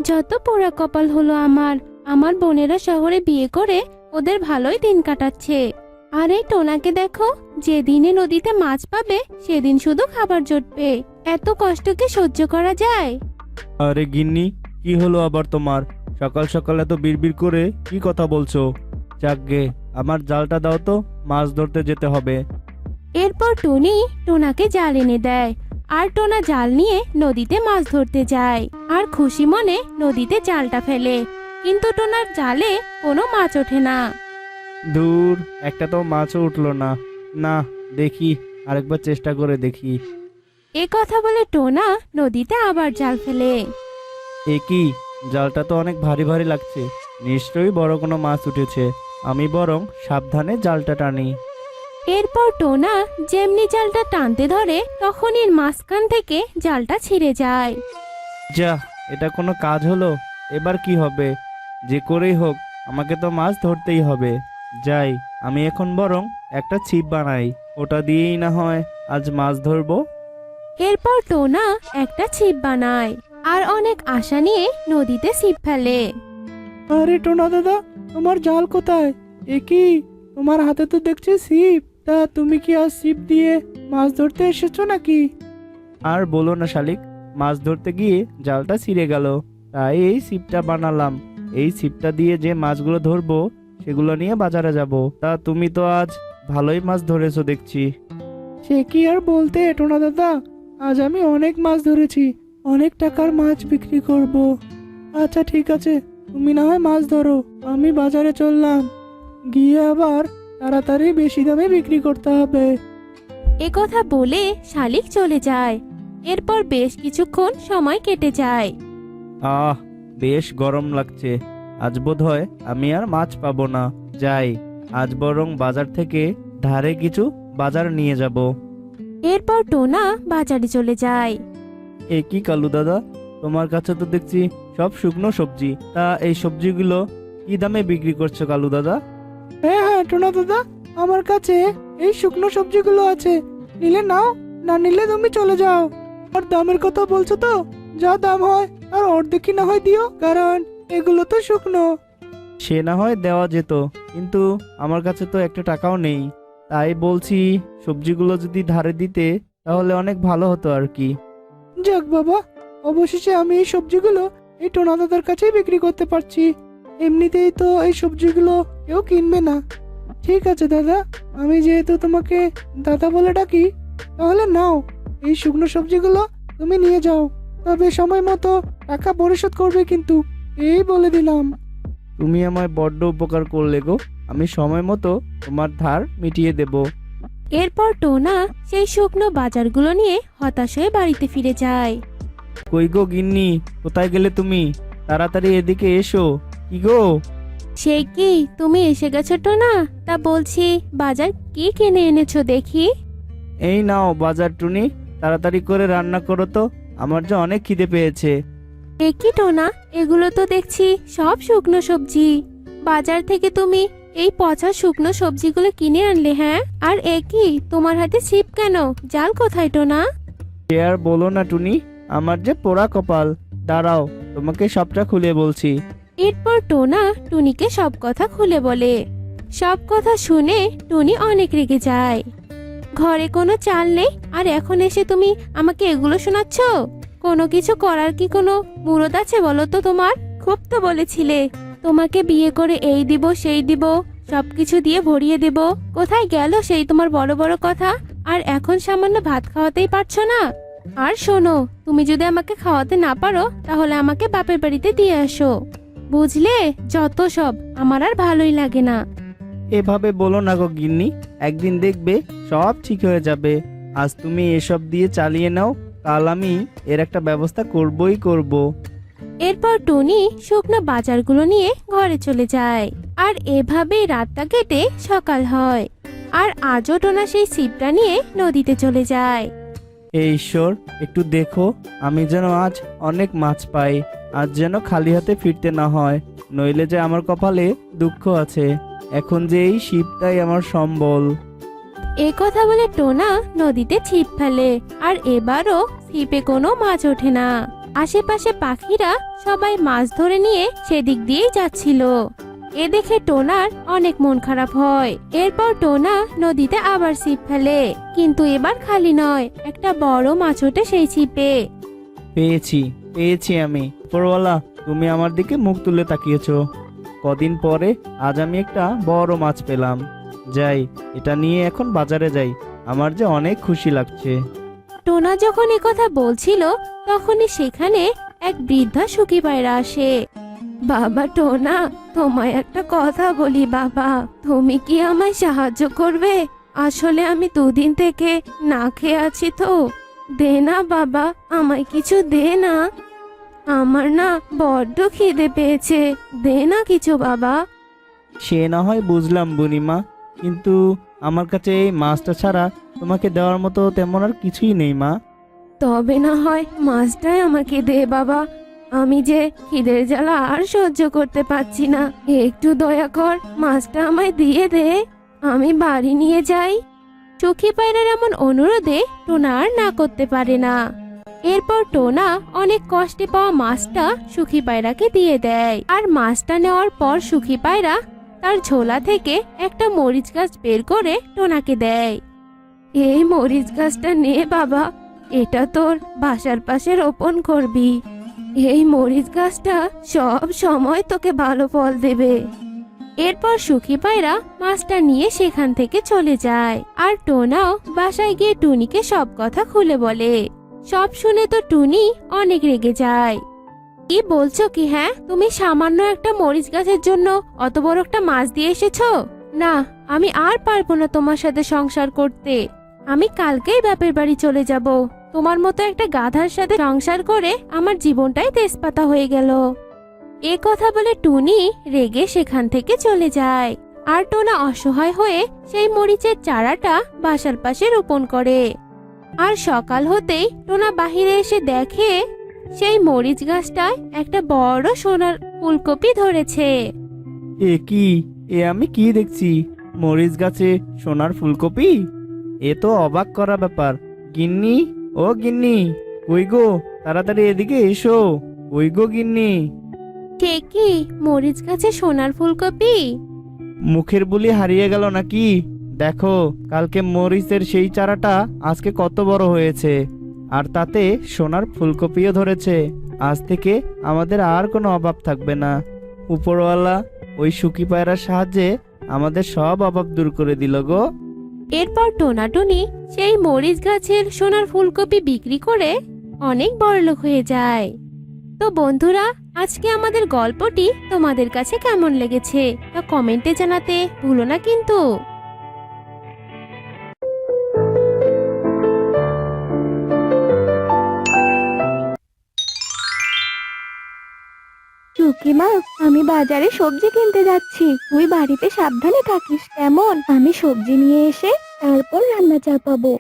যত পোড়া কপাল হলো আমার। আমার বোনেরা শহরে বিয়ে করে ওদের ভালোই দিন কাটাচ্ছে। আর এই টোনাকে দেখো, যেদিনে নদীতে মাছ পাবে সেদিন শুধু খাবার জুটবে। এত কষ্ট কি সহ্য করা যায়? আরে গিন্নি, কি হলো আবার তোমার? সকাল সকাল এত বিড়বিড় করে কি কথা বলছো? যাকগে, আমার জালটা দাও তো, মাছ ধরতে যেতে হবে। এরপর টুনি টোনাকে জাল এনে দেয়, আর টোনা জাল নিয়ে নদীতে মাছ ধরতে যায় আর খুশি মনে নদীতে জালটা ফেলে। কিন্তু টোনার জালে কোনো মাছ ওঠে না। দূর, একটা তো মাছও উঠলো না। না, দেখি আরেকবার চেষ্টা করে দেখি। এ কথা বলে টোনা নদীতে আবার জাল ফেলে। এ কি, জালটা তো অনেক ভারী ভারী লাগছে। নিশ্চয়ই বড় কোনো মাছ উঠেছে। আমি বরং সাবধানে জালটা টানি। এরপর টোনা যেমনি জালটা টানতে ধরে তখনই মাঝখান থেকে জালটা ছিঁড়ে যায়। যা, এটা কোনো কাজ হলো? এবার কি হবে? যে করেই হোক, আমাকে তো মাছ ধরতেই হবে। যাই, আমি এখন বরং একটা ছিপ বানাই। ওটা দিয়েই না হয় আজ মাছ ধরবো। এরপর টোনা একটা ছিপ বানায় আর অনেক আশা নিয়ে নদীতে ছিপ ফেলে। আরে টোনা দাদা, তোমার জাল কোথায়? এ কি, তোমার হাতে তো দেখছি ছিপ। তা তুমি কি আজ ছিপ দিয়ে মাছ ধরতে এসেছো নাকি? আর বলো না শালিক, মাছ ধরতে গিয়ে জালটা ছিঁড়ে গেল, তাই এই ছিপটা বানালাম। এই ছিপটা দিয়ে যে মাছগুলো ধরবো সেগুলো নিয়ে বাজারে যাব। তা তুমি তো আজ ভালোই মাছ ধরেছো দেখছি। সে কি আর বলতে টোনা দাদা, আজ আমি অনেক মাছ ধরেছি। অনেক টাকার মাছ বিক্রি করব। আচ্ছা ঠিক আছে, তুমি না হয় মাছ ধরো, আমি বাজারে চললাম। গিয়ে আবার তাড়াতাড়ি বেশি দামে বিক্রি করতে হবে। এ কথা বলে শালিক চলে যায়। এরপর বেশ কিছুক্ষণ সময় কেটে যায়। আহ, বেশ গরম লাগছে। আজ বোধহয় আমি আর মাছ পাবো না। যাই, আজ বরং বাজার থেকে ধারে কিছু বাজার নিয়ে যাব। এরপর টোনা বাজারে চলে যায়। এ কি কালু দাদা, তোমার কাছে তো দেখছি সব শুকনো সবজি। তা এই সবজিগুলো কি দামে বিক্রি করছো কালু দাদা? হ্যাঁ হ্যাঁ টোনা দাদা, আমার কাছে এই শুকনো সবজিগুলো আছে। নিলে নাও, না নিলে তুমি চলে যাও। আর দামের কথা বলছো তো, যা দাম হয় আর অর্ধেকই না হয় দিও, কারণ এগুলো তো শুকনো। সে না হয় দেওয়া যেত, কিন্তু আমার কাছে তো একটা টাকাও নেই। তাই বলছি, সবজিগুলো যদি ধারে দিতে তাহলে অনেক ভালো হতো আর কি। যাক বাবা, অবশেষে আমি এই সবজিগুলো এই টোনা দাদার কাছেই বিক্রি করতে পারছি। এমনিতেই তো এই সবজিগুলো কেউ কিনবে না। ঠিক আছে দাদা, আমি যেহেতু তোমাকে দাদা বলে ডাকি, তাহলে নাও, এই শুকনো সবজিগুলো তুমি নিয়ে যাও। তবে সময় মতো টাকা পরিশোধ করবে কিন্তু, এই বলে দিলাম। তুমি আমায় বড্ড উপকার করলে গো। আমি সময় মতো তোমার ধার মিটিয়ে দেব। এরপর টোনা সেই শুকনো বাজারগুলো নিয়ে হতাশ হয়ে বাড়িতে ফিরে যায়। কই গো গিন্নি, কোথায় গেলে তুমি? তাড়াতাড়ি এদিকে এসো। কি গো? সে কি, তুমি এসে গেছো টোনা? তা বলছি, বাজার কি কিনে এনেছো দেখি। এই নাও বাজার টুনি, তাড়াতাড়ি করে রান্না করো তো, আমার যে অনেক খিদে পেয়েছে। এ কি টোনা, এগুলো তো দেখছি সব শুকনো সবজি। বাজার থেকে তুমি এই পচা শুকনো সবজিগুলো কিনে আনলে? হ্যাঁ, আর এ কি, তোমার হাতে ছিপ কেন? জাল কোথায় টোনা? সে আর বলো না টুনি, আমার যে পোড়া কপাল। দাঁড়াও, তোমাকে সবটা খুলে বলছি। এরপর টোনা টুনিকে সব কথা খুলে বলে। সব কথা শুনে টুনি অনেক রেগে যায়। ঘরে কোনো চাল নেই, আর এখন এসে তুমি আমাকে এগুলো শোনাচ্ছ? কোনো কিছু করার কি কোনো মুরদ আছে বলো তো তোমার? খুব তো বলেছিলে তোমাকে বিয়ে করে এই দিব সেই দিব, সবকিছু দিয়ে ভরিয়ে দেব। কোথায় গেল সেই তোমার বড় বড় কথা? আর এখন সামান্য ভাত খাওয়াতেই পারছো না। আর শোনো, তুমি যদি আমাকে খাওয়াতে না পারো তাহলে আমাকে বাপের বাড়িতে দিয়ে আসো, বুঝলে? যত সব, আমার আর ভালোই লাগে না। এভাবে বলো না গো গিন্নি, একদিন দেখবে সব ঠিক হয়ে যাবে। আজ তুমি এসব দিয়ে চালিয়ে নাও, কাল আমি এর একটা ব্যবস্থা করবই করব। এরপর টুনি শুকনো বাজারগুলো নিয়ে ঘরে চলে যায়। আর এভাবেই রাতটা কেটে সকাল হয়। আর আজও টোনা সেই ছিপটা নিয়ে নদীতে চলে যায়। এই ঈশ্বর, একটু দেখো আমি যেন আজ অনেক মাছ পাই। আজ যেন খালি হাতে ফিরতে না হয়, নইলে যে আমার কপালে দুঃখ আছে। এখন যে এই শিবটাই আমার সম্বল। এ কথা বলে টোনা নদীতে ছিপ ফেলে, আর এবারও ছিপে কোনো মাছ ওঠে না। আশেপাশে পাখিরা সবাই মাছ ধরে নিয়ে সেদিক দিয়েই যাচ্ছিল। এ দেখে টোনার অনেক মন খারাপ হয়। এরপর টোনা নদীতে আবার ছিপ ফেলে, কিন্তু এবার খালি নয়, একটা বড় মাছ ওঠে সেই ছিপে। পেয়েছি পেয়েছি আমি। উপরওয়ালা, তুমি আমার দিকে মুখ তুলে তাকিয়েছো। কদিন পরে আজ আমি একটা বড় মাছ পেলাম। যাই, এটা নিয়ে এখন বাজারে যাই। আমার যে অনেক খুশি লাগছে। টোনা যখন কথা বলছিল তখনই সেখানে এক বৃদ্ধা সুখী পায়রা আসে। বাবা টোনা, তোমায় একটা কথা বলি বাবা, তুমি কি আমায় সাহায্য করবে? আসলে আমি দুদিন থেকে না খেয়ে আছি তো। দে না বাবা, আমায় কিছু দে না। আমার না বড্ড খিদে পেয়েছে, দে না কিছু বাবা। সে না হয় বুঝলাম বুনিমা, কিন্তু আমার কাছে এই মাছটা ছাড়া তোমাকে দেওয়ার মতো তেমন আর কিছুই নেই মা। তবে না হয় মাছটাই আমাকে দে বাবা, আমি যে খিদের জ্বালা আর সহ্য করতে পারছি না। একটু দয়া কর, মাছটা আমায় দিয়ে দে, আমি বাড়ি নিয়ে যাই। চোখে পায়রার এমন অনুরোধে টোনা আর না করতে পারে না। এরপর টোনা অনেক কষ্টে পাওয়া মাছটা সুখী পায়রাকে দিয়ে দেয়। আর মাছটা নেওয়ার পর সুখী পায়রা তার ঝোলা থেকে একটা মরিচ গাছ বের করে টোনাকে দেয়। এই মরিচ গাছটা নে বাবা, এটা তোর বাসার পাশে রোপণ করবি। এই মরিচ গাছটা সব সময় তোকে ভালো ফল দেবে। এরপর সুখী পায়রা মাছটা নিয়ে সেখান থেকে চলে যায়। আর টোনাও বাসায় গিয়ে টুনিকে সব কথা খুলে বলে। সব শুনে তো টুনি অনেক রেগে যায়। কি বলছো কি? হ্যাঁ, তুমি সামান্য একটা মরিচ গাছের জন্য অত বড় একটা মাছ দিয়ে এসেছো? না, আমি আর পারবো না তোমার সাথে সংসার করতে। আমি কালকেই বাপের বাড়ি চলে যাব। তোমার মতো একটা গাধার সাথে সংসার করে আমার জীবনটাই তেজপাতা হয়ে গেল। এ কথা বলে টুনি রেগে সেখান থেকে চলে যায়। আর টোনা অসহায় হয়ে সেই মরিচের চারাটা বাসার পাশে রোপণ করে। আর সকাল হতেই টোনা বাহিরে এসে দেখে সেই মরিচ গাছটায় একটা বড় সোনার ফুলকপি ধরেছে। এ কি? এ আমি কি দেখছি? মরিচ গাছে সোনার ফুলকপি? এ তো অবাক করা ব্যাপার। গিন্নি, ও গিন্নি, কই গো, তাড়াতাড়ি এদিকে এসো। ওই গো গিন্নি। সে কি, মরিচ গাছে সোনার ফুলকপি? মুখের বুলি হারিয়ে গেল নাকি? দেখো, কালকে মরিচের সেই চারাটা আজকে কত বড় হয়েছে, আর তাতে সোনার ফুলকপিও ধরেছে। আজ থেকে আমাদের আর কোনো অভাব থাকবে না। উপরওয়ালা ওই সুখী পায়রার সাহায্যে আমাদের সব অভাব দূর করে দিল গো। এরপর টোনাটুনি সেই মরিচ গাছের সোনার ফুলকপি বিক্রি করে অনেক বড়লোক হয়ে যায়। তো বন্ধুরা, আজকে আমাদের গল্পটি তোমাদের কাছে কেমন লেগেছে তা কমেন্টে জানাতে ভুলো না কিন্তু। চুকি মা, আমি বাজারে সবজি কিনতে যাচ্ছি, তুই বাড়িতে সাবধানে থাকিস কেমন? আমি সবজি নিয়ে এসে তারপর রান্না চাপাবো।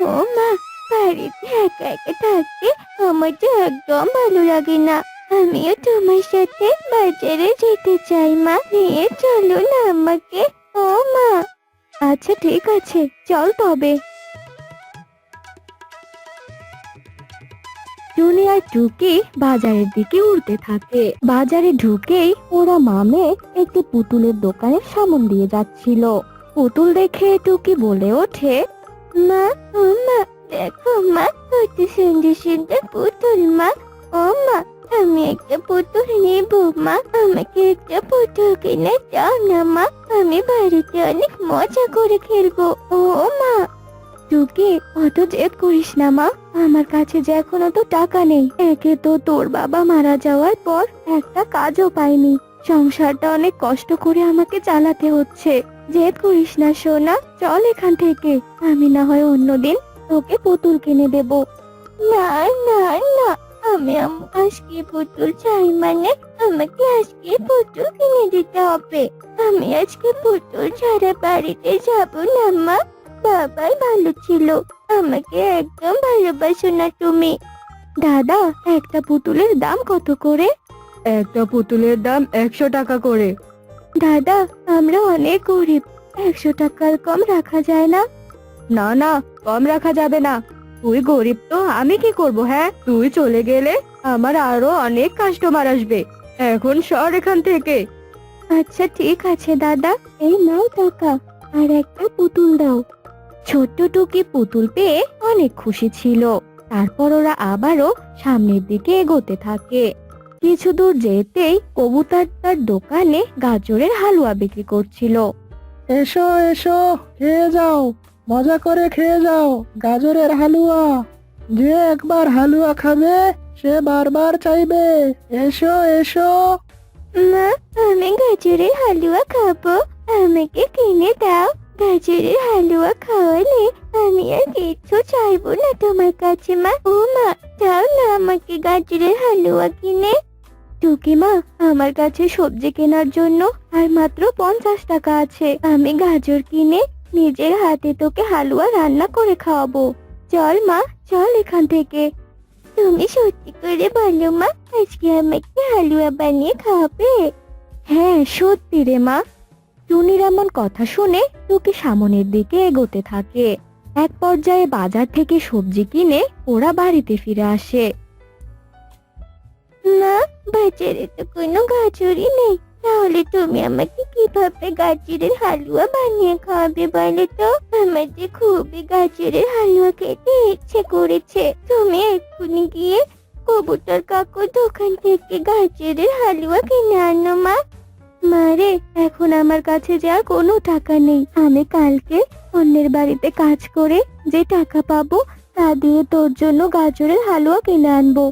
ও মা, বাড়িতে একা একা থাকতে আমার তো একদম ভালো লাগে না। আমিও তোমার সাথে বাজারে যেতে চাই মা, নিয়ে চলো না আমাকে। ও মা। আচ্ছা ঠিক আছে, চল তবে। টুনি আর টুকি বাজারের দিকে উড়তে থাকে। বাজারে ঢুকেই ওরা মামে একটি পুতুলের দোকানের সামন দিয়ে যাচ্ছিল। পুতুল দেখে টুকি বলে ওঠে, মা, ও মা, দেখো মা, কত সুন্দর সুন্দর পুতুল মা। ও মা, আমি একটা পুতুল নেব মা, আমাকে একটা পুতুল কিনে দাও না মা, আমি বাড়িতে অনেক মজা করে খেলবো। ও মা। টুকি, অত জেদ করিস না মা, আমার কাছে যে এখনো তো টাকা নেই। একে তো তোর বাবা মারা যাওয়ার পর একটা কাজও পাইনি, সংসারটা অনেক কষ্ট করে আমাকে চালাতে হচ্ছে। জেদ করিস না সোনা, চল এখান থেকে, আমি না হয় অন্যদিন তোকে পুতুল কিনে দেব। না না না, আমি আজকে পুতুল চাই, মানে আমাকে আজকে পুতুল কিনে দিতে হবে। আমি আজকে পুতুল ছাড়া বাড়িতে যাব না মা, বাবাই ভালো ছিল, আমাকে একদম ভালোবাসো না তুমি। দাদা, একটা পুতুলের দাম কত করে? একটা পুতুলের দাম 100 টাকা করে। দাদা, আমরা অনেক গরিব, 100 টাকার কম রাখা যায় না? না না, কম রাখা যাবে না। তুই গরিব তো আমি কি করব? হ্যাঁ, তুই চলে গেলে আমার আরো অনেক কাস্টমার আসবে। এখন সর এখান থেকে। আচ্ছা ঠিক আছে দাদা, এই নাও টাকা, আর একটা পুতুল দাও। ছোট্ট টুকি পুতুল পেয়ে অনেক খুশি ছিল। তারপর ওরা আবারও সামনের দিকে এগোতে থাকে। কিছু দূর যেতেই কবুতর তার দোকানে গাজরের হালুয়া বিক্রি করছিল। এসো এসো, খেয়ে যাও, মজা করে খেয়ে যাও গাজরের হালুয়া। যে একবার হালুয়া খাবে সে বারবার চাইবে। এসো এসো। মা, আমি গাজরের হালুয়া খাবো, আমাকে কিনে দাও। গাজরের হালুয়া খাওয়ালে আমি আর কিচ্ছু চাইবো না তোমার কাছে মা। ও মা, দাও না আমাকে গাজরের হালুয়া কিনে। টুকি মা, আমার কাছে সবজি কেনার জন্য আর মাত্র 50 টাকা আছে। আমি গাজর কিনে নিজের হাতে তোকে হালুয়া রান্না করে খাওয়াবো। চল মা, চল এখান থেকে। তুমি সত্যি করে বলো মা, আজকে আমাকে হালুয়া বানিয়ে খাওয়াবে? হ্যাঁ সত্যি রে মা। টুনির এমন কথা শুনে টুকি সামনের দিকে এগোতে থাকে। এক পর্যায়ে বাজার থেকে সবজি কিনে ওরা বাড়িতে ফিরে আসে। না, বাজারে তো কোনো গাজরই নেই। তাহলে তুমি আমাকে কিভাবে গাজরের হালুয়া বানিয়ে খাওয়াবে বলো তো? আমার যে খুবই গাজরের হালুয়া খেতে ইচ্ছে করেছে। তুমি এক্ষুনি গিয়ে কবুতর কাকুর দোকান থেকে গাজরের হালুয়া কিনে আনো মা। মারে, এখন আমার কাছে যে আর কোনো টাকা নেই। আমি কালকে অন্যের বাড়িতে কাজ করে যে টাকা পাবো তা দিয়ে তোর জন্য গাজরের হালুয়া কিনে আনবো।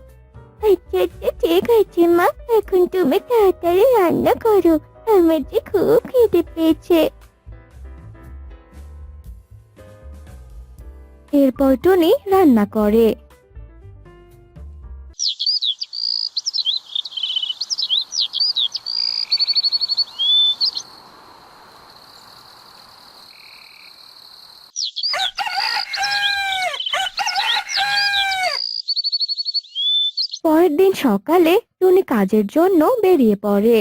আচ্ছা আচ্ছা ঠিক আছে মা, এখন তুমি তাড়াতাড়ি রান্না করো, আমার যে খুব খিদে পেয়েছে। এরপর টুনি রান্না করে। পরের দিন সকালে টুনি কাজের জন্য বেরিয়ে পড়ে।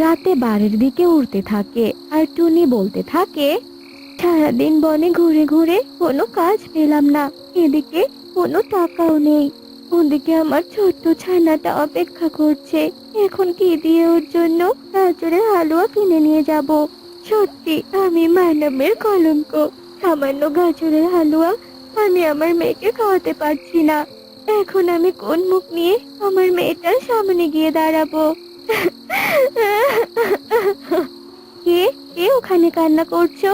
রাতে বাড়ির দিকে উড়তে থাকে আর টুনি বলতে থাকে, সারাদিন বনে ঘুরে ঘুরে কোনো কাজ পেলাম না, এদিকে কোনো টাকাও নেই, ওদিকে আমার ছোট্ট ছানাটা অপেক্ষা করছে। এখন কি দিয়ে ওর জন্য গাজরের হালুয়া কিনে নিয়ে যাব? সত্যি আমি মানবের কলঙ্ক। সামান্য গাজরের হালুয়া আমি আমার মেয়েকে খাওয়াতে পারছি না। এখন আমি কোন মুখ নিয়ে আমার মেয়েটার সামনে গিয়ে দাঁড়াবো? কে কে ওখানে কান্না করছো?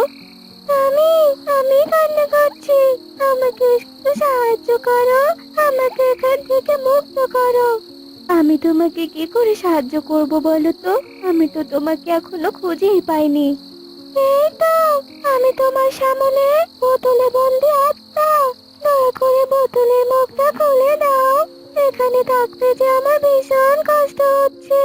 আমি আমি কান্না করছি। আমাকে একটু সাহায্য করো, আমাকে এখান থেকে মুক্ত করো। আমি তোমাকে কি করে সাহায্য করব বলো তো? আমি তো তোমাকে এখনো খুঁজেই পাইনি। এই তো, আমি তোমার সামনে বোতলে বন্দি আত্মা। দয়া করে বোতলের মুখটা খুলে দাও। এখানে থাকতে যে আমার ভীষণ কষ্ট হচ্ছে।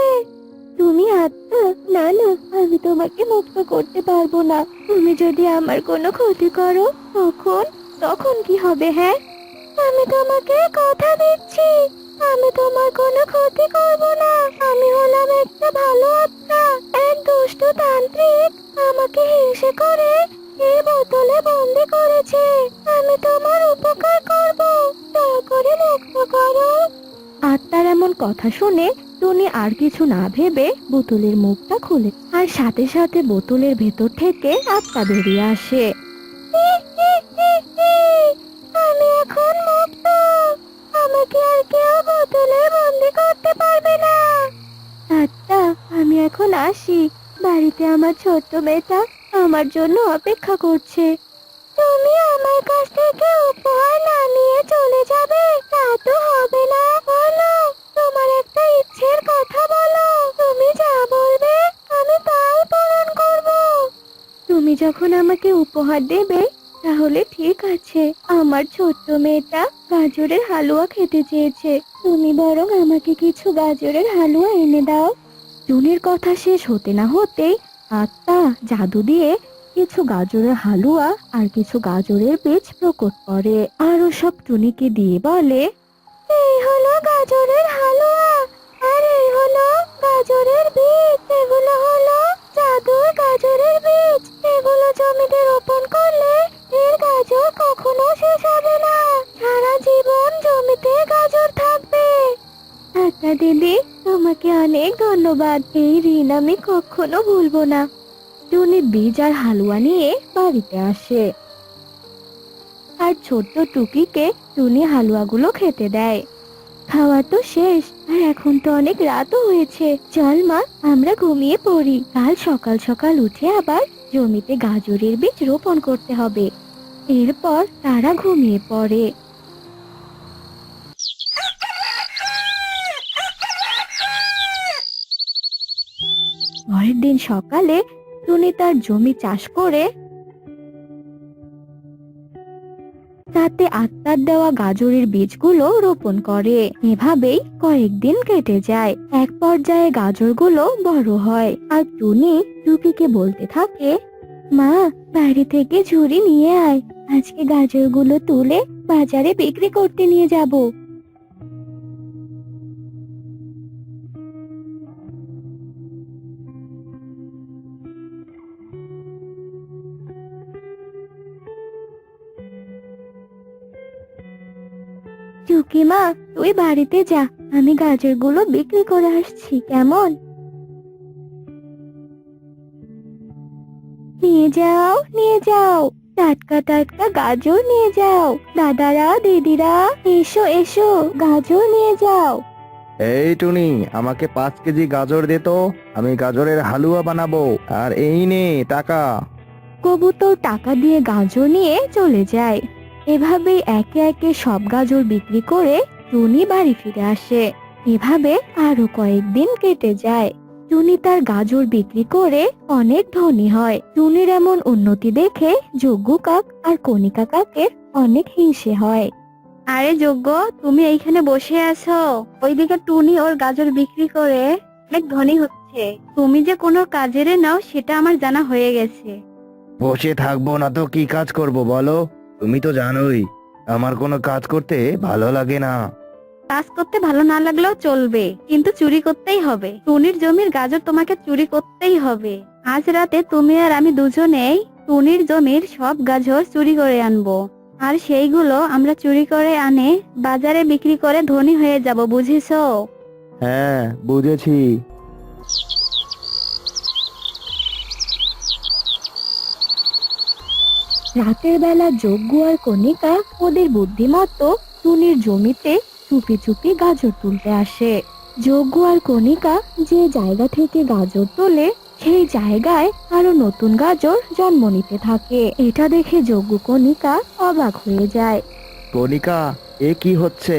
তুমি আত্মা? না না, আমি তোমাকে মুক্ত করতে পারবো না। তুমি যদি আমার কোনো ক্ষতি করো তখন তখন কি হবে? হ্যাঁ, আমি তোমাকে কথা দিচ্ছি, আমি তোমার কোনো ক্ষতি করব না। আমি হলাম একটা ভালো আত্মা। এক দুষ্ট তান্ত্রিক আমাকে হিংসে করে এই বোতলে বন্দি করেছে। আমি তোমার উপকার করব, দয়া করে মুক্ত করো। আত্মার এমন কথা শুনে টুনি আর কিছু না ভেবে বোতলের মুখটা খুলে, আর সাথে সাথে বোতলের ভেতর থেকে আত্মা বেরিয়ে আসে। আমি এখন মুক্ত, আমাকে আর কেউ বোতলে বন্দি করতে পারবে না। আত্মা, আমি এখন আসি। বাড়িতে আমার ছোট্ট মেয়েটা আমার জন্য অপেক্ষা করছে। তুমি আমার কাছ থেকে উপহার না নিয়ে চলে যাবে? তা তো হবে না। বলো, তোমার একটা ইচ্ছের কথা বলো। তুমি যা বলবে আমি তাই পূরণ করব। তুমি যখন আমাকে উপহার দেবে তাহলে ঠিক আছে। আমার ছোট্ট মেয়েটা গাজরের হালুয়া খেতে চেয়েছে, তুমি বরং আমাকে কিছু গাজরের হালুয়া এনে দাও। টুনির কথা শেষ হতে না হতেই আত্মা জাদু দিয়ে কিছু গাজরের হালুয়া আর কিছু গাজরের বীজ প্রকট করে, আর সব টুনিকে দিয়ে বলে, এই হলো গাজরের হালুয়া, আর এই হলো গাজরের বীজ। এগুলো হলো জাদুর গাজরের বীজ। এগুলো জমিতে রোপণ করলে এর গাজর ধন্যবাদ, এই ঋণ আমি কখনো ভুলবো না। টুনি বীজ আর হালুয়া নিয়ে বাড়িতে আসে আর ছোট্ট টুকিকে টুনি হালুয়াগুলো খেতে দেয়। খাওয়া তো শেষ, আর এখন তো অনেক রাতও হয়েছে। চল মা, আমরা ঘুমিয়ে পড়ি। কাল সকাল সকাল উঠে আবার জমিতে গাজরের বীজ রোপণ করতে হবে। এরপর তারা ঘুমিয়ে পড়ে। পরের দিন সকালে টুনি তার জমি চাষ করে তাতে আত্মার দেওয়া গাজরের বীজগুলো রোপণ করে। এভাবেই কয়েকদিন কেটে যায়। এক পর্যায়ে গাজরগুলো বড় হয় আর টুনি টুকিকে বলতে থাকে, মা, বাড়ি থেকে ঝুড়ি নিয়ে আয়, আজকে গাজরগুলো তুলে বাজারে বিক্রি করতে নিয়ে যাব। টুকি মা, তুই বাড়িতে যা, আমি গাজরগুলো বিক্রি করে আসছি, কেমন? নিয়ে যাও, নিয়ে যাও, টাটকা টাটকা গাজর নিয়ে যাও। দাদারা, দিদিরা, এসো এসো, গাজর নিয়ে যাও। এই টুনি, আমাকে 5 কেজি গাজর দে তো, আমি গাজরের হালুয়া বানাবো। আর এই নে টাকা। কবুতর টাকা দিয়ে গাজর নিয়ে চলে যায়। এভাবেই একে একে সব গাজর বিক্রি করে টুনি বাড়ি ফিরে আসে। এভাবে আরো কয়েকদিন কেটে যায়। টুনি তার গাজর বিক্রি করে অনেক ধনী হয়। টুনির এমন উন্নতি দেখে যজ্ঞ কাক আর কণিকা কাকের অনেক হিংসে হয়। আরে যজ্ঞ, তুমি এইখানে বসে আছো, ওইদিকে টুনি ওর গাজর বিক্রি করে অনেক ধনী হচ্ছে। তুমি যে কোনো কাজের নাও সেটা আমার জানা হয়ে গেছে। বসে থাকবো না তো কি কাজ করব বলো? তুমি তো জানোই আমার কোনো কাজ করতে ভালো লাগে না। কাজ করতে ভালো না লাগলেও চলবে, কিন্তু চুরি করতেই হবে। টুনির জমির গাজর তোমাকে চুরি করতেই হবে। আজ রাতে তুমি আর আমি দুজনেই টুনির জমির সব গাজর চুরি করে আনবো, আর সেইগুলো আমরা চুরি করে আনে বাজারে বিক্রি করে ধনী হয়ে যাব, বুঝেছো? হ্যাঁ, বুঝেছি। রাতের বেলা যজ্ঞ আর কণিকা ওদের বুদ্ধিমতো টুনির জমিতে চুপি চুপি গাজর তুলতে আসে। যজ্ঞ আর কণিকা যে জায়গা থেকে গাজর তোলে সেই জায়গায় আরো নতুন গাজর জন্ম নিতে থাকে। এটা দেখে যজ্ঞ কণিকা অবাক হয়ে যায়। কণিকা, এ কি হচ্ছে?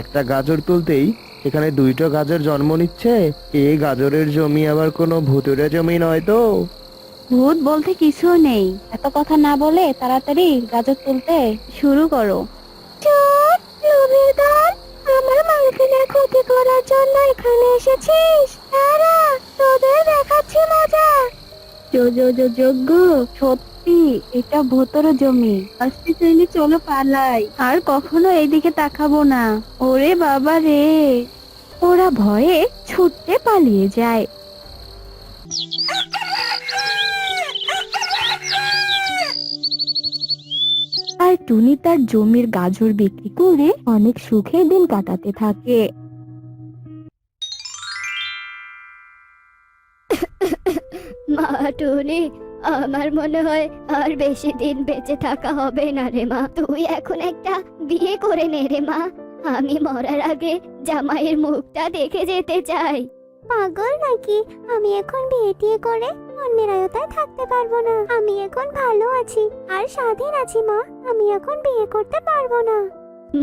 একটা গাজর তুলতেই সেখানে 2টা গাজর জন্ম নিচ্ছে। এই গাজরের জমি আবার কোনো ভুতুড়ে জমি নয় তো? ভূত বলতে কিছু নেই, এত কথা না বলে তাড়াতাড়ি গাজর তুলতে শুরু করো। চোর, লোভীর দল, আমার মালকিনের ক্ষতি করার জন্য এখানে এসেছিস? দাঁড়া, তোদের দেখাচ্ছি মজা। যোগ্য, সত্যি এটা ভূতর জমি। আজকে চাইলে চলো পালাই, আর কখনো এইদিকে তাকাবো না। ওরে বাবা রে! ওরা ভয়ে ছুটতে পালিয়ে যায়। আর টুনি তার জমির গাজর বিক্রি করে অনেক সুখে দিন কাটাতে থাকে। মা টুনি, আমার মনে হয় আর বেশি দিন বেঁচে থাকা হবে না রে মা। তুই এখন একটা বিয়ে করে নে রে মা। আমি মরার আগে জামাইয়ের মুখটা দেখে যেতে চাই। পাগল নাকি? আমি এখন বিয়ে টিয়ে করে অন্যের আয়তায় থাকতে পারবো না। আমি এখন ভালো আছি আর স্বাধীন আছি মা। আমি এখন বিয়ে করতে পারবো না।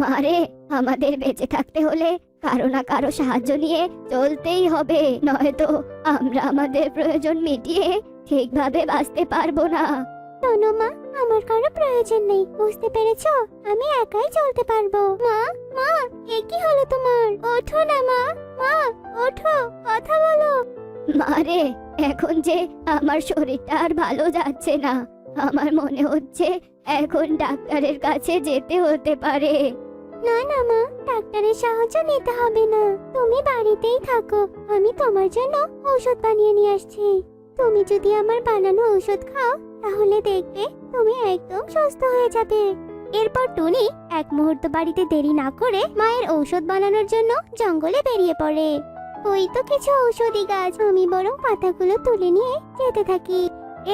মারে, আমাদের বেঁচে থাকতে হলে কারো না কারো সাহায্য নিয়ে চলতেই হবে, নয়তো আমরা আমাদের প্রয়োজন মিটিয়ে ঠিকভাবে বাঁচতে পারবো না। শোনো মা, আমার কারো প্রয়োজন নেই, বুঝতে পেরেছো? আমি একাই চলতে পারবো। মা, মা, এ কি হলো তোমার? ওঠো না মা, মা, ওঠো, কথা বলো। মারে, এখন যে আমার শরীরটা আর ভালো যাচ্ছে না, আমার মনে হচ্ছে এখন ডাক্তারের কাছে যেতে হতে পারে। না না মা, ডাক্তারের সাহায্য নিতে হবে না। তুমি বাড়িতেই থাকো, আমি তোমার জন্য ঔষধ বানিয়ে নিয়ে আসছি। তুমি যদি আমার বানানো ঔষধ খাও তাহলে দেখবে তুমি একদম সুস্থ হয়ে যাবে। এরপর টুনি এক মুহূর্ত বাড়িতে দেরি না করে মায়ের ঔষধ বানানোর জন্য জঙ্গলে বেরিয়ে পড়ে। ওই তো কিছু ঔষধি গাছ, আমি বরং পাতাগুলো তুলে নিয়ে যেতে থাকি।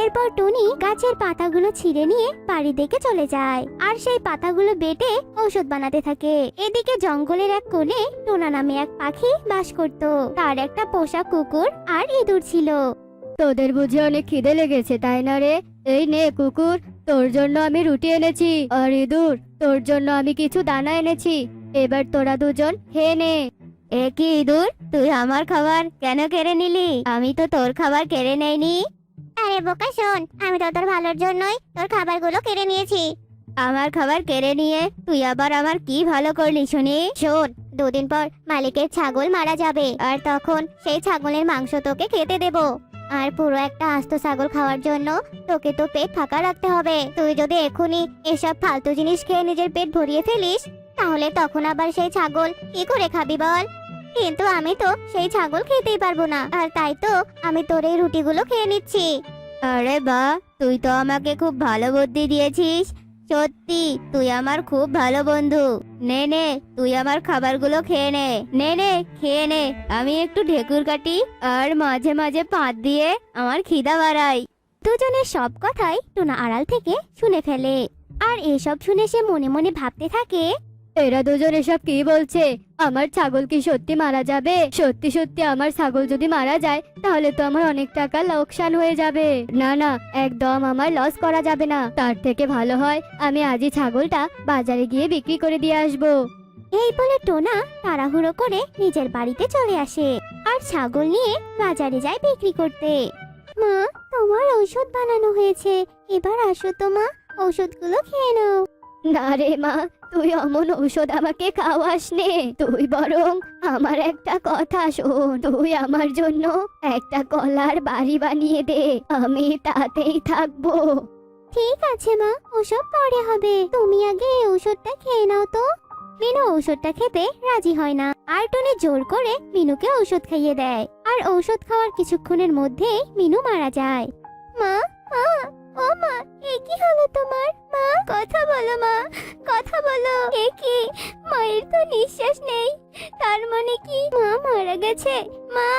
এরপর টুনি গাছের পাতাগুলো ছিঁড়ে নিয়ে বাড়ি দিকে চলে যায় আর সেই পাতাগুলো বেটে ঔষধ বানাতে থাকে। এদিকে জঙ্গলের এক কোণে টোনা নামে এক পাখি বাস করত। তার একটা পোষা কুকুর আর ইঁদুর ছিল। তোদের বুঝি অনেক খিদে লেগেছে তাই না রে? এই নে কুকুর, তোর জন্য আমি রুটি এনেছি, আর ইঁদুর তোর জন্য আমি কিছু দানা এনেছি। এবার তোরা দুজন খেয়ে নে। এ কি ইঁদুর, তুই আমার খাবার কেন কেড়ে নিলি? আমি তো তোর খাবার কেড়ে নেইনি। আরে বোকা শোন, আমি তো তোর ভালোর জন্যই তোর খাবারগুলো কেড়ে নিয়েছি। আমার খাবার কেড়ে নিয়ে তুই আবার আমার কি ভালো করলি শুনি? শোন, 2 দিন পর মালিকের ছাগল মারা যাবে আর তখন সেই ছাগলের মাংস তোকে খেতে দেব। আর পুরো একটা আস্ত ছাগল খাওয়ার জন্য তোকে তো পেট ফাঁকা রাখতে হবে। তুই যদি এখনই এসব ফালতু জিনিস খেয়ে নিজের পেট ভরিয়ে ফেলিস তাহলে তখন আবার সেই ছাগল কি করে খাবি বল? কিন্তু আমি তো সেই ছাগল খেতেই পারবো না, আর তাই তো আমি তোর এই রুটিগুলো খেয়ে নিচ্ছি। আরে বাহ, তুই তো আমাকে খুব ভালো বুদ্ধি দিয়েছিস। সত্যি তুই আমার খুব ভালো বন্ধু। নে নে, তুই আমার খাবারগুলো খেয়ে নে। নে নে, খেয়ে নে। আমি একটু ঢেকুর কাটি আর মাঝে মাঝে পাত দিয়ে আমার খিদা বাড়াই। দুজনের সব কথাই টোনা আড়াল থেকে শুনে ফেলে আর এসব শুনে সে মনে মনে ভাবতে থাকে, এরা দুজন এসব কি বলছে? আমার ছাগল কি সত্যি মারা যাবে? সত্যি সত্যি আমার ছাগল যদি মারা যায় তাহলে তো আমার অনেক টাকা লোকসান হয়ে যাবে। না না, একদম আমার লস করা যাবে না। তার থেকে ভালো হয় আমি আজই ছাগলটা বাজারে গিয়ে বিক্রি করে দিয়ে আসবো। এই বলে টোনা তাড়াহুড়ো করে নিজের বাড়িতে চলে আসে আর ছাগল নিয়ে বাজারে যায় বিক্রি করতে। মা, তোমার ঔষধ বানানো হয়েছে, এবার আসো তো মা, ঔষধগুলো খেয়ে নাও। না রে মা, তুই অমন ঔষধ আমাকে খাওয়াস নে। তুই বরং আমার একটা কথা শোন, তুই আমার জন্য একটা কলার বাড়ি বানিয়ে দে, আমি তাতেই থাকবো। ঠিক আছে মা, ওসব পরে হবে, তুমি আগে এই ঔষধটা খেয়ে নাও তো। মিনু ঔষধটা খেতে রাজি হয় না আর টুনি জোর করে মিনুকে ঔষধ খাইয়ে দেয় আর ঔষধ খাওয়ার কিছুক্ষণের মধ্যেই মিনু মারা যায়। মা, মা, ও মা, এ কি হলো তোমার? মা, কথা বলো মা, কথা বলো। এ কি, মায়ের তো নিঃশ্বাস নেই, তার মানে কি মা মারা গেছে? মা,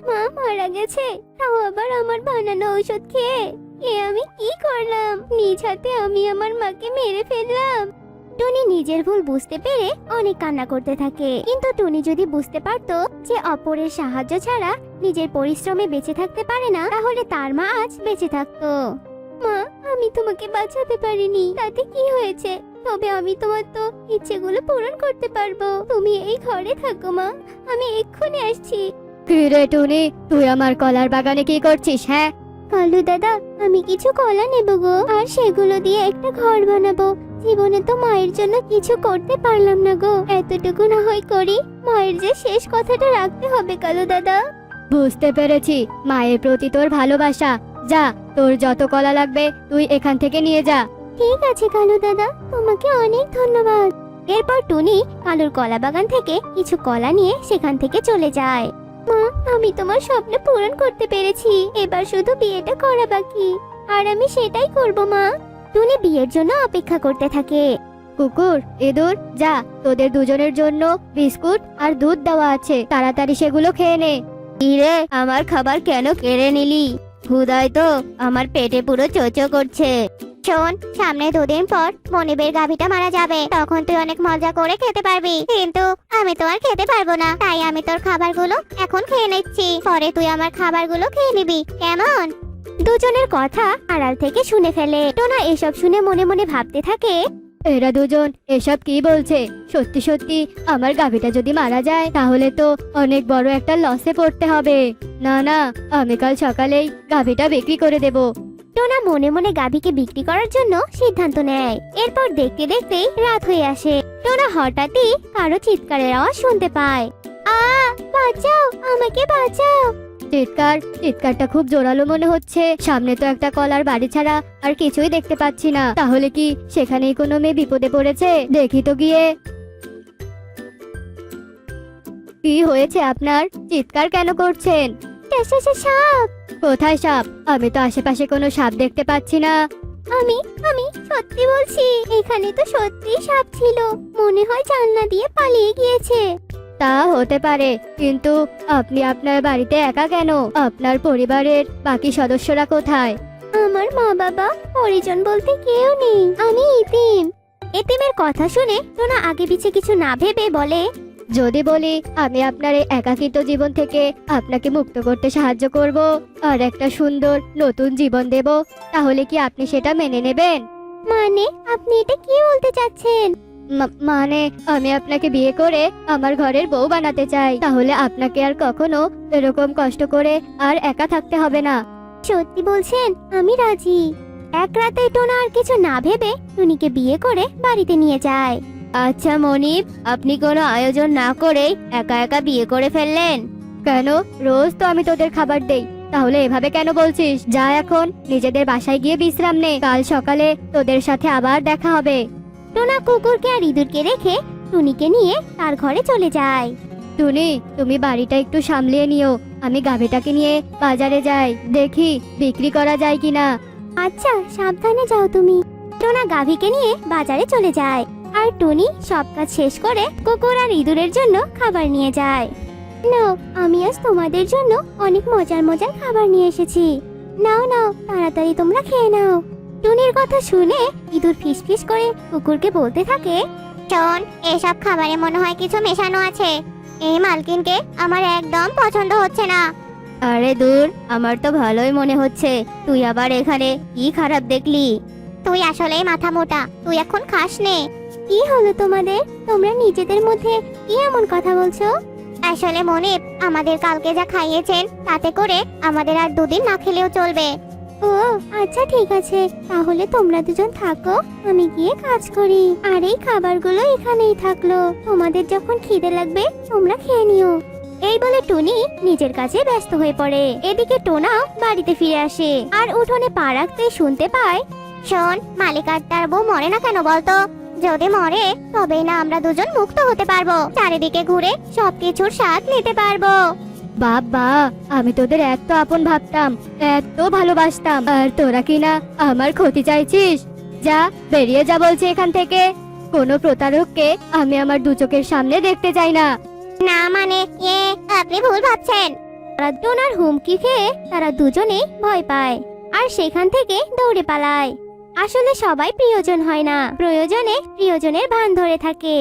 মা মারা গেছে, তাও আবার আমার বানানো ঔষধ খেয়ে। এ আমি কি করলাম? নিজ হাতে আমি আমার মাকে মেরে ফেললাম। টুনি নিজের ভুল বুঝতে পেরে অনেক কান্না করতে থাকে, কিন্তু টুনি যদি বুঝতে পারতো যে অপরের সাহায্য ছাড়া নিজের পরিশ্রমে বেঁচে থাকতে পারে না তাহলে তার মা আজ বেঁচে থাকতো। মা, আমি তোমাকে বাঁচাতে পারিনি, তাতে কি হয়েছে? তবে আমি তোমার তো ইচ্ছেগুলো পূরণ করতে পারবো। তুমি এই ঘরে থাকো মা, আমি এক্ষুনি আসছি। কি রে টুনি, তুই আমার কলার বাগানে কি করছিস? হ্যাঁ, কালু দাদা, আমি কিছু কলা নেব গো, আর সেগুলো দিয়ে একটা ঘর বানাবো। জীবনে তো মায়ের জন্য কিছু করতে পারলাম না গো, এতটুকু না হয় করি। মায়ের যে শেষ কথাটা রাখতে হবে কালু দাদা। বুঝতে পেরেছি, মায়ের প্রতি তোর ভালোবাসা। যা, তোর যত কলা লাগবে তুই এখান থেকে নিয়ে যা। ঠিক আছে কালু দাদা, তোমাকে অনেক ধন্যবাদ। এরপর টুনি কালুর কলা বাগান থেকে কিছু কলা নিয়ে সেখান থেকে চলে যায়। মা, আমি তোমার স্বপ্ন পূরণ করতে পেরেছি, এবার শুধু বিয়েটা করা বাকি, আর আমি সেটাই করব মা। টুনি বিয়ের জন্য অপেক্ষা করতে থাকে। কুকুর, ইঁদুর, যা, তোদের দুজনের জন্য বিস্কুট আর দুধ দেওয়া আছে, তাড়াতাড়ি সেগুলো খেয়ে নে। ইরে, আমার খাবার কেন কেড়ে নিলি? ক্ষুধায় তো আমার পেটে পুরো চোচো করছে। শোন, সামনে 2 দিন পর মনিবের গাভীটা মারা যাবে, তখন তুই অনেক মজা করে খেতে পারবি, কিন্তু আমি তো আর খেতে পারবো না। তাই আমি তোর খাবারগুলো এখন খেয়ে নিচ্ছি, পরে তুই আমার খাবারগুলো খেয়ে নিবি, কেমন? দুজনের কথা আড়াল থেকে শুনে ফেলে। টোনা এসব শুনে মনে মনে ভাবতে থাকে, এরা দুজন এসব কি বলছে? সত্যি সত্যি আমার গাভীটা যদি মারা যায় তাহলে তো অনেক বড় একটা লসে পড়তে হবে। না না, আমি কাল সকালেই গাভীটা বিক্রি করে দেব। টোনা মনে মনে গাভীকে বিক্রি করার জন্য সিদ্ধান্ত নেয়। এরপর দেখতে দেখতেই রাত হয়ে আসে। টোনা হঠাৎই কারো চিৎকারের আওয়াজ শুনতে পায়। বাঁচাও, আমাকে বাঁচাও। চিৎকারটা খুব জোরালো মনে হচ্ছে। সামনে তো একটা কলার বাড়ি ছাড়া আর কিছুই দেখতে পাচ্ছি না। তাহলে কি সেখানেই কোনো মেয়ে বিপদে পড়েছে? দেখি তো গিয়ে। কি হয়েছে আপনার? চিৎকার কেন করছেন? সাপ। কোথায় সাপ? আমি তো আশেপাশে কোনো সাপ দেখতে পাচ্ছি না। আমি সত্যি বলছি, এখানে তো সত্যি সাপ ছিল, মনে হয় জানলা দিয়ে পালিয়ে গিয়েছে। তা হতে পারে, কিন্তু আপনি আপনার বাড়িতে একা কেন? আপনার পরিবারের বাকি সদস্যরা কোথায়? আমার মা বাবা পরিজন বলতে কেউ নেই, আমি এতিম। এতিমের কথা শুনে টোনা আগে পিছে কিছু না ভেবে বলে, যদি বলি আমি আপনার এই একাকিত্ব জীবন থেকে আপনাকে মুক্ত করতে সাহায্য করব আর একটা সুন্দর নতুন জীবন দেব, তাহলে কি আপনি সেটা মেনে নেবেন? মানে আপনি এটা কি বলতে চাচ্ছেন? মানে আমি আপনাকে বিয়ে করে আমার ঘরের বউ বানাতে চাই, তাহলে আপনাকে আর কখনো এরকম কষ্ট করে আর একা থাকতে হবে না। সত্যি বলছেন? আমি রাজি। এক রাতে টোনা আর কিছু না ভেবে টুনিকে বিয়ে করে বাড়িতে নিয়ে যায়। আচ্ছা মনিব, আপনি কোনো আয়োজন না করেই একা একা বিয়ে করে ফেললেন কেন? রোজ তো আমি তোদের খাবার দেই, তাহলে এভাবে কেন বলছিস? যা এখন নিজেদের বাসায় গিয়ে বিশ্রাম নে, কাল সকালে তোদের সাথে আবার দেখা হবে। টোনা কুকুরকে আর ইঁদুরকে রেখে টুনিকে নিয়ে তার ঘরে চলে যায়। টুনি, তুমি বাড়িটা একটু সামলিয়ে নিও, আমি গাভীটাকে নিয়ে বাজারে যাই, দেখি বিক্রি করা যায় কিনা। আচ্ছা, সাবধানে যাও তুমি। টোনা গাভীকে নিয়ে বাজারে চলে যায় আর টুনি সব কাজ শেষ করে কুকুর আর ইঁদুরের জন্য খাবার নিয়ে যায়। নাও, আমি আজ তোমাদের জন্য অনেক মজার মজার খাবার নিয়ে এসেছি। নাও নাও, তাড়াতাড়ি তোমরা খেয়ে নাও। টুনির কথা শুনে ইঁদুর ফিসফিস করে কুকুরকে বলতে থাকে, শোন, এসব খাবারে মনে হয় কিছু মেশানো আছে। এই মালকিনকে আমার একদম পছন্দ হচ্ছে না। আরে দূর, আমার তো ভালোই মনে হচ্ছে। তুই আবার এখানে কি খারাপ দেখলি? তুই আসলেই মাথা মোটা, তুই এখন খাস নে। কি হলো তোমাদের? তোমরা নিজেদের মধ্যে কি এমন কথা বলছো? আসলে মনিব আমাদের কালকে যা খাইয়েছেন তাতে করে আমাদের আর দুদিন না খেলেও চলবে। ও আচ্ছা, ঠিক আছে, তাহলে তোমরা দুজন থাকো, আমি গিয়ে কাজ করি। আর এই খাবারগুলো এখানেই থাকলো, তোমাদের যখন খিদে লাগবে তোমরা খেয়ে নিও। এই বলে টুনি নিজের কাছে ব্যস্ত হয়ে পড়ে। এদিকে টোনাও বাড়িতে ফিরে আসে আর উঠোনে পা রাখতে শুনতে পায়, শোন, মালিক আর তার বউ মরে না কেন বলতো? যদি মরে তবেই না আমরা দুজন মুক্ত হতে পারবো, চারিদিকে ঘুরে সবকিছুর স্বাদ নিতে পারবো। বাবা, আমি তোদের এত আপন ভাবতাম, এত ভালোবাসতাম, আর তোরা কিনা আমার ক্ষতি চাইছিস? যা, বেরিয়ে যা বলছে এখান থেকে। কোনো প্রতারককে আমি আমার দু চোখের সামনে দেখতে চাই না। না মানে আপনি ভুল ভাবছেন। তারা টোনার হুমকি খেয়ে তারা দুজনেই ভয় পায় আর সেখান থেকে দৌড়ে পালায়। আসলে সবাই প্রিয়জন হয় না, প্রয়োজনে প্রিয়জনের ভান ধরে থাকে।